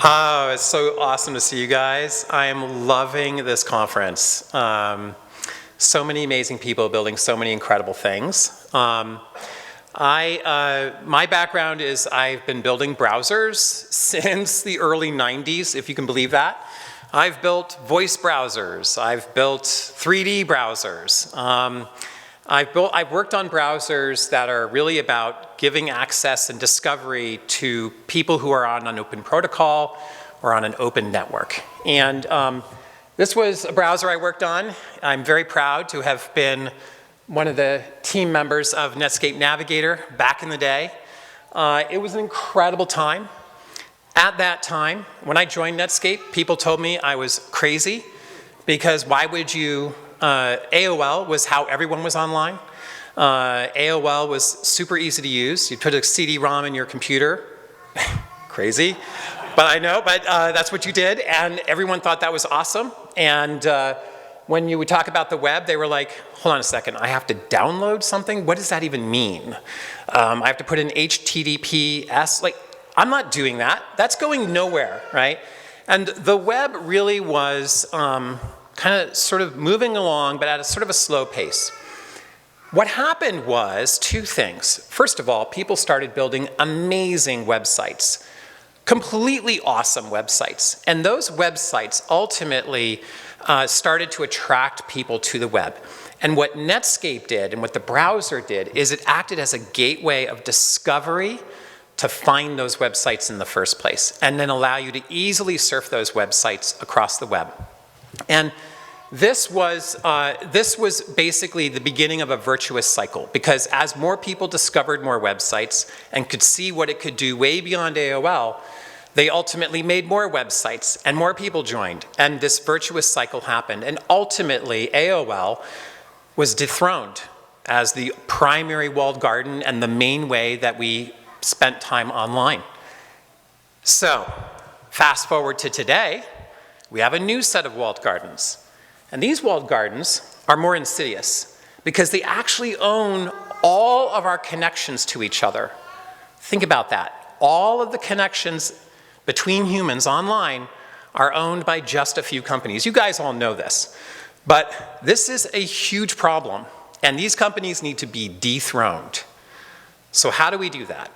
Oh, it's so awesome to see you guys. I am loving this conference. So many amazing people building so many incredible things. My background is I've been building browsers since the early 90s, if you can believe that. I've built voice browsers. I've built 3D browsers. I've worked on browsers that are really about giving access and discovery to people who are on an open protocol or on an open network. And this was a browser I worked on. I'm very proud to have been one of the team members of Netscape Navigator back in the day. It was an incredible time. At that time, when I joined Netscape, people told me I was crazy because why would you AOL was how everyone was online. AOL was super easy to use. You put a CD-ROM in your computer. Crazy, but I know, but that's what you did, and everyone thought that was awesome. And when you would talk about the web, they were like, hold on a second, I have to download something? What does that even mean? I have to put in HTTPS? Like, I'm not doing that. That's going nowhere, right? And the web really was kind of sort of moving along, but at a sort of a slow pace. What happened was two things. First of all, people started building amazing websites, completely awesome websites. And those websites ultimately started to attract people to the web. And what Netscape did and what the browser did is it acted as a gateway of discovery to find those websites in the first place and then allow you to easily surf those websites across the web. And this was basically the beginning of a virtuous cycle because as more people discovered more websites and could see what it could do way beyond AOL, they ultimately made more websites and more people joined and this virtuous cycle happened. And ultimately AOL was dethroned as the primary walled garden and the main way that we spent time online. So fast forward to today, we have a new set of walled gardens. And these walled gardens are more insidious because they actually own all of our connections to each other. Think about that. All of the connections between humans online are owned by just a few companies. You guys all know this. But this is a huge problem, and these companies need to be dethroned. So how do we do that?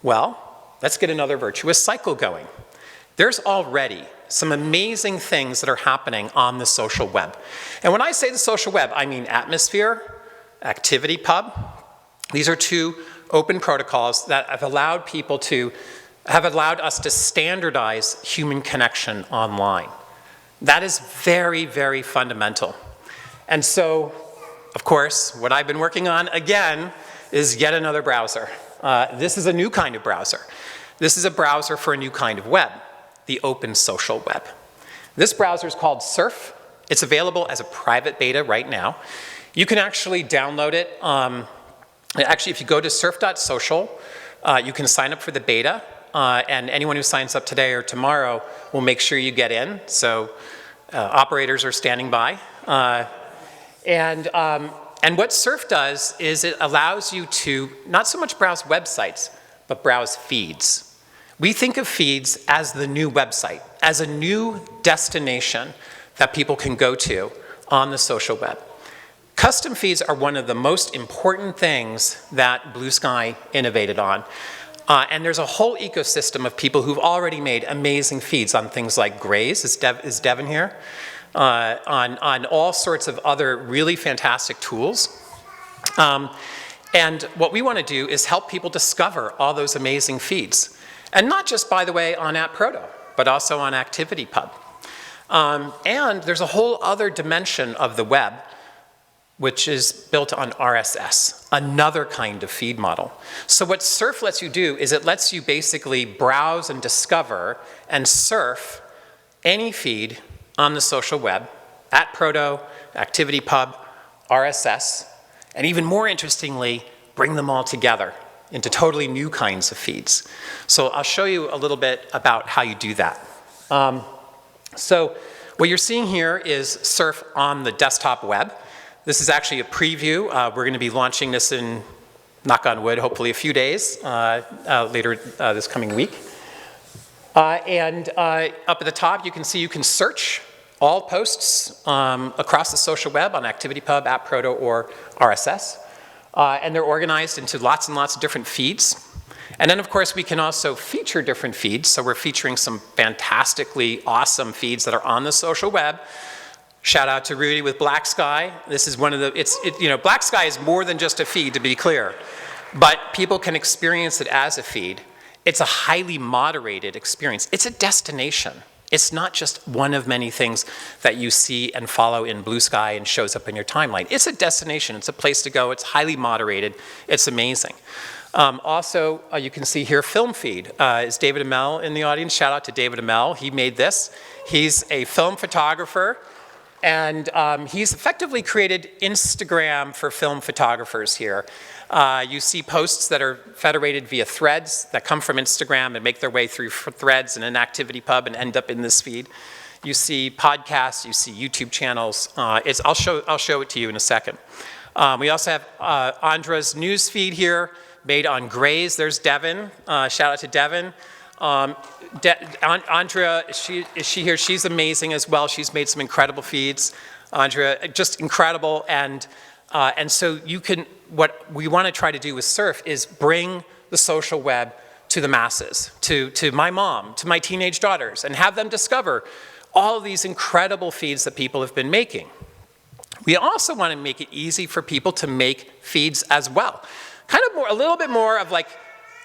Well, let's get another virtuous cycle going. There's already some amazing things that are happening on the social web. And when I say the social web, I mean Atmosphere, ActivityPub. These are two open protocols that have allowed us to standardize human connection online. That is very, very fundamental. And so, of course, what I've been working on, again, is yet another browser. This is a new kind of browser. This is a browser for a new kind of web, the open social web. This browser is called Surf. It's available as a private beta right now. You can actually download it. Actually, if you go to surf.social, you can sign up for the beta. And anyone who signs up today or tomorrow will make sure you get in. So operators are standing by. And what Surf does is it allows you to not so much browse websites, but browse feeds. We think of feeds as the new website, as a new destination that people can go to on the social web. Custom feeds are one of the most important things that Bluesky innovated on. And there's a whole ecosystem of people who've already made amazing feeds on things like Graze, is Devin here? On all sorts of other really fantastic tools. And what we want to do is help people discover all those amazing feeds. And not just, by the way, on AppProto, but also on ActivityPub. And there's a whole other dimension of the web which is built on RSS, another kind of feed model. So what Surf lets you do is it lets you basically browse and discover and surf any feed on the social web, AppProto, ActivityPub, RSS, and even more interestingly, bring them all together into totally new kinds of feeds. So I'll show you a little bit about how you do that. So what you're seeing here is Surf on the desktop web. This is actually a preview. We're going to be launching this in, knock on wood, hopefully a few days later this coming week. Up at the top, you can see you can search all posts across the social web on ActivityPub, AppProto, or RSS. And they're organized into lots and lots of different feeds. And then, of course, we can also feature different feeds. So we're featuring some fantastically awesome feeds that are on the social web. Shout out to Rudy with Bluesky. This is one of the, Bluesky is more than just a feed, to be clear. But people can experience it as a feed. It's a highly moderated experience. It's a destination. It's not just one of many things that you see and follow in Bluesky and shows up in your timeline. It's a destination. It's a place to go. It's highly moderated. It's amazing. Also, you can see here film feed. Is David Amell in the audience? Shout out to David Amell. He made this. He's a film photographer. And he's effectively created Instagram for film photographers here. You see posts that are federated via threads that come from Instagram and make their way through threads and an ActivityPub and end up in this feed. You see podcasts, you see YouTube channels. I'll show it to you in a second. We also have Andra's news feed here, made on Grays. There's Devin. Shout out to Devin. Andrea, is she here? She's amazing as well. She's made some incredible feeds. Andrea, just incredible. And so you can, what we want to try to do with Surf is bring the social web to the masses, to my mom, to my teenage daughters, and have them discover all of these incredible feeds that people have been making. We also want to make it easy for people to make feeds as well. Kind of a little bit more of like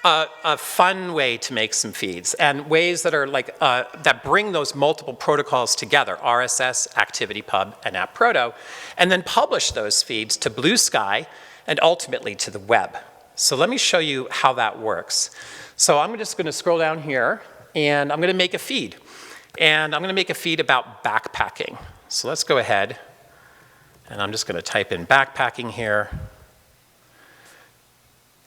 a fun way to make some feeds, and ways that are like, that bring those multiple protocols together, RSS, ActivityPub, and AppProto, and then publish those feeds to Bluesky and ultimately to the web. So let me show you how that works. So I'm just going to scroll down here, and I'm going to make a feed. And I'm going to make a feed about backpacking. So let's go ahead, and I'm just going to type in backpacking here.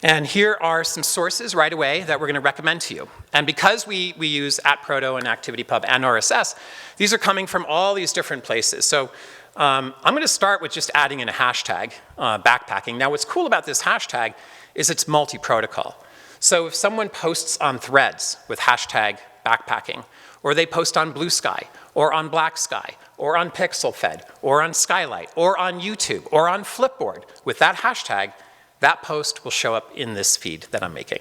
And here are some sources right away that we're going to recommend to you. And because we use AppProto and ActivityPub and RSS, these are coming from all these different places. So I'm going to start with just adding in a hashtag, backpacking. Now what's cool about this hashtag is it's multi-protocol. So if someone posts on Threads with hashtag backpacking, or they post on Bluesky, or on Blacksky, or on PixelFed, or on Skylight, or on YouTube, or on Flipboard, with that hashtag, that post will show up in this feed that I'm making.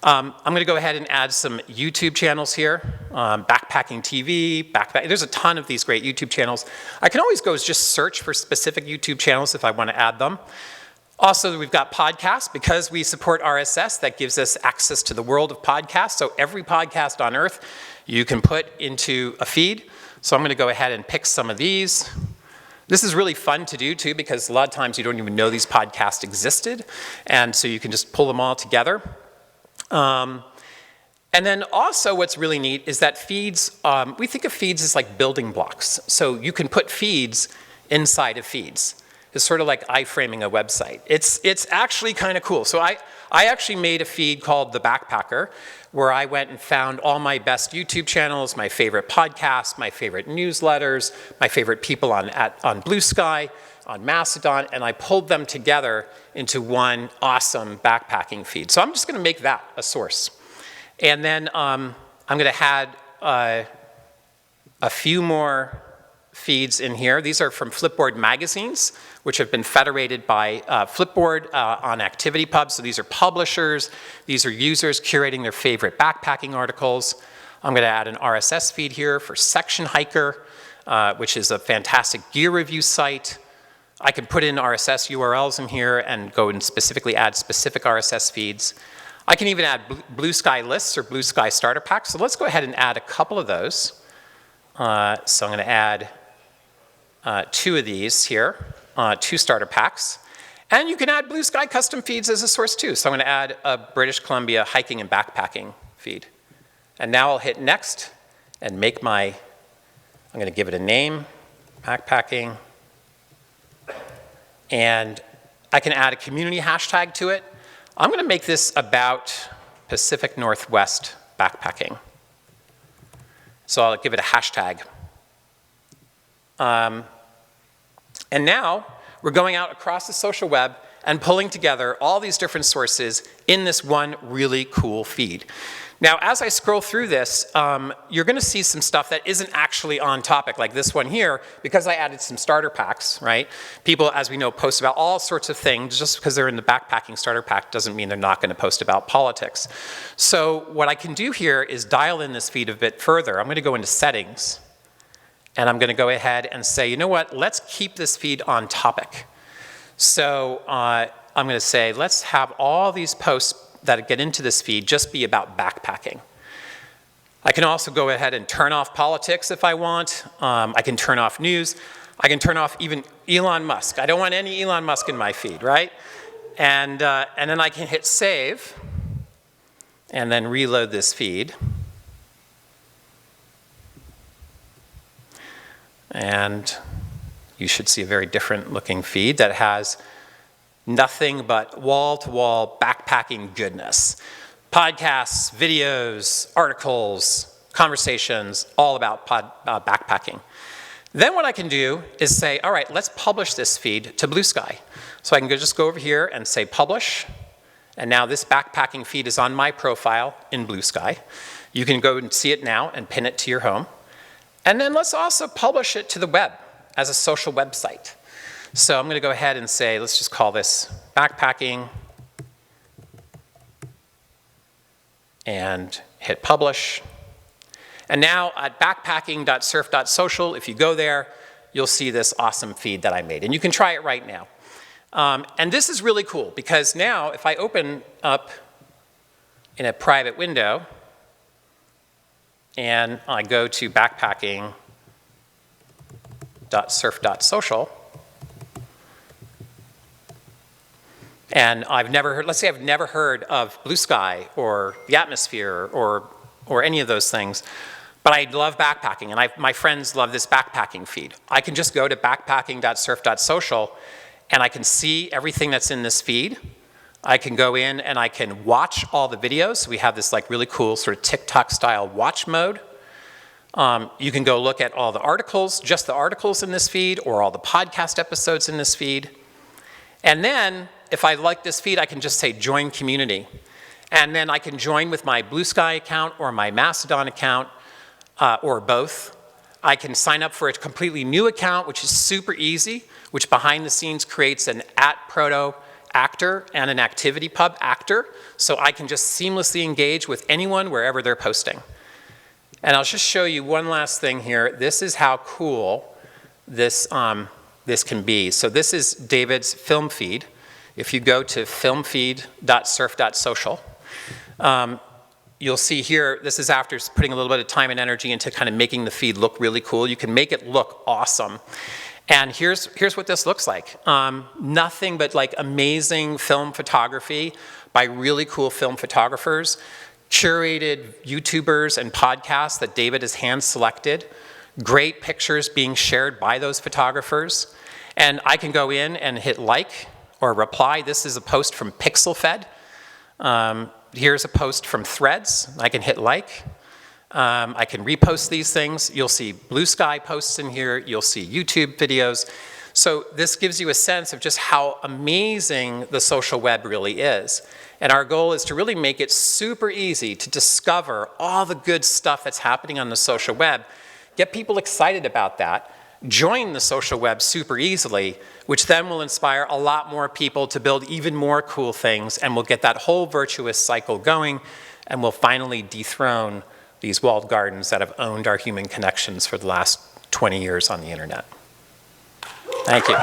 I'm going to go ahead and add some YouTube channels here. Backpacking TV, there's a ton of these great YouTube channels. I can always go just search for specific YouTube channels if I want to add them. Also, we've got podcasts. Because we support RSS, that gives us access to the world of podcasts. So every podcast on earth you can put into a feed. So I'm going to go ahead and pick some of these. This is really fun to do too, because a lot of times you don't even know these podcasts existed, and so you can just pull them all together. And then also what's really neat is that feeds, we think of feeds as like building blocks. So you can put feeds inside of feeds. It's sort of like iframing a website. It's actually kind of cool. So I actually made a feed called The Backpacker, where I went and found all my best YouTube channels, my favorite podcasts, my favorite newsletters, my favorite people on Bluesky, on Mastodon, and I pulled them together into one awesome backpacking feed. So I'm just going to make that a source. And then I'm going to add a few more feeds in here. These are from Flipboard magazines, which have been federated by Flipboard on ActivityPub. So these are publishers, these are users curating their favorite backpacking articles. I'm going to add an RSS feed here for Section Hiker, which is a fantastic gear review site. I can put in RSS URLs in here and go and specifically add specific RSS feeds. I can even add Bluesky lists or Bluesky starter packs. So let's go ahead and add a couple of those. So I'm going to add 2 of these here, 2 starter packs. And you can add Bluesky custom feeds as a source too. So I'm going to add a British Columbia hiking and backpacking feed. And now I'll hit next and make my, I'm going to give it a name, backpacking. And I can add a community hashtag to it. I'm going to make this about Pacific Northwest backpacking. So I'll give it a hashtag. And now we're going out across the social web and pulling together all these different sources in this one really cool feed. Now, as I scroll through this, you're gonna see some stuff that isn't actually on topic, like this one here, because I added some starter packs, right? People, as we know, post about all sorts of things. Just because they're in the backpacking starter pack doesn't mean they're not gonna post about politics. So what I can do here is dial in this feed a bit further. I'm gonna go into settings, and I'm gonna go ahead and say, you know what, let's keep this feed on topic. So I'm gonna say, let's have all these posts that get into this feed just be about backpacking. I can also go ahead and turn off politics if I want. I can turn off news. I can turn off even Elon Musk. I don't want any Elon Musk in my feed, right? And then I can hit save and then reload this feed. And you should see a very different looking feed that has nothing but wall-to-wall backpacking goodness. Podcasts, videos, articles, conversations, all about backpacking. Then what I can do is say, all right, let's publish this feed to Bluesky. So I can just go over here and say publish, and now this backpacking feed is on my profile in Bluesky. You can go and see it now and pin it to your home. And then let's also publish it to the web as a social website. So I'm going to go ahead and say, let's just call this backpacking and hit publish. And now at backpacking.surf.social, if you go there, you'll see this awesome feed that I made. And you can try it right now. And this is really cool because now if I open up in a private window and I go to backpacking.surf.social, and I've never heard, let's say I've never heard of Bluesky or the Atmosphere or any of those things, but I love backpacking and my friends love this backpacking feed. I can just go to backpacking.surf.social and I can see everything that's in this feed. I can go in and I can watch all the videos. So we have this like really cool sort of TikTok style watch mode. You can go look at all the articles, just the articles in this feed, or all the podcast episodes in this feed. And then, if I like this feed, I can just say join community. And then I can join with my Bluesky account or my Mastodon account, or both. I can sign up for a completely new account, which is super easy, which behind the scenes creates an @proto actor and an ActivityPub actor. So I can just seamlessly engage with anyone wherever they're posting. And I'll just show you one last thing here. This is how cool this can be. So this is David's film feed. If you go to filmfeed.surf.social, you'll see here, this is after putting a little bit of time and energy into kind of making the feed look really cool. You can make it look awesome. And here's what this looks like. Nothing but like amazing film photography by really cool film photographers, curated YouTubers and podcasts that David has hand selected, great pictures being shared by those photographers. And I can go in and hit like or reply. This is a post from PixelFed. Here's a post from Threads. I can hit like. I can repost these things. You'll see Bluesky posts in here. You'll see YouTube videos. So this gives you a sense of just how amazing the social web really is. And our goal is to really make it super easy to discover all the good stuff that's happening on the social web, get people excited about that, join the social web super easily, which then will inspire a lot more people to build even more cool things, and we'll get that whole virtuous cycle going, and we'll finally dethrone these walled gardens that have owned our human connections for the last 20 years on the internet. Thank you.